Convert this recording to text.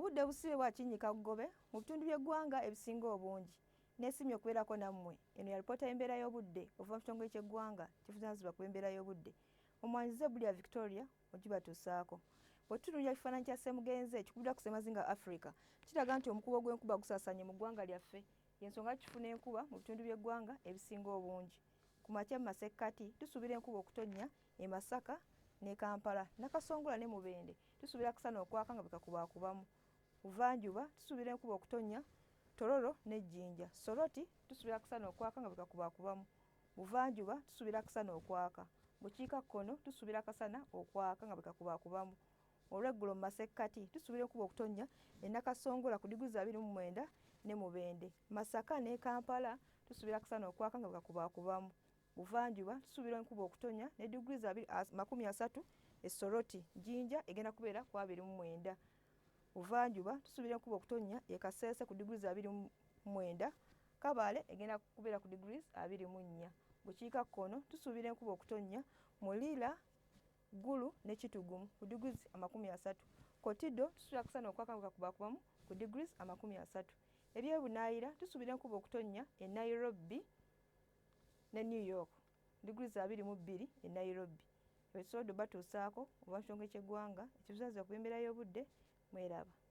Obudde busibe bwa kinnyika Ggobe mu bitundu by'eggwanga ebisinga obungi. Neesimye okubeerako nammwe. Eno ya lipoota y'embeera y'obudde okuva mu kitongole ky'eggwanga kivunaanyizibwa ku mbeera y'obudde. Omwanyize Bulya Victoria ogibatuusaako. Bwe tutunuulira ekifaananyi kya Ssemugenzi ekikubira ku ssemazinga Africa, kiraga nti omukubo gw'enkuba gusaasaanye mu ggwanga lyaffe. Y'ensonga tufuna enkuba mu bitundu by'eggwanga ebisinga obungi. Ku makya mu masekkati tusuubira enkuba okutonnya e Masaka ne Kampala, Nakasongola ne Mubende tusuubira akasana okwaka nga bwekakubaakubamu. Buvanjuba tusuubira enkuba okutonnya Tororo ne Jjinja. Soroti tusuubira akasana okwaka nga bwekakubaakubamu. Buvanjuba tusuubira akasana okwaka. Bukiikakkono tusuubira akasana okwaka nga bwekakubaakubamu. Olw'eggulo mu masekkati tusuubira enkuba okutonnya e Nakasongola ku diguli 29 ne Mubende. Masaka ne Kampala tusuubira akasana okwaka nga bwekakubaakubamu. Buvanjuba tusuubira enkuba okutonnya ne diguli 30 e Soroti. Jjinja egenda kubeera ku 29. Buvanjuba tusuubira enkuba okutonnya e Kasese ku diguli 29. Kabale egenda kubeera ku diguli 24. Bukiikakkono tusuubira enkuba okutonnya mu Lira, Gulu ne Kitugumu ku diguli 30. Kotido tusuubira akasana okwaka nga bwekakubaakubamu ku diguli 30. Ebyebunaayira tusuubira enkuba okutonnya e Nairobi ne New York diguli 22 e Nairobi. Ebisobodde batuusaako oba kitongole ky'eggwanga ekivunaanyizibwa ku mbeera y'obudde. Mweraba.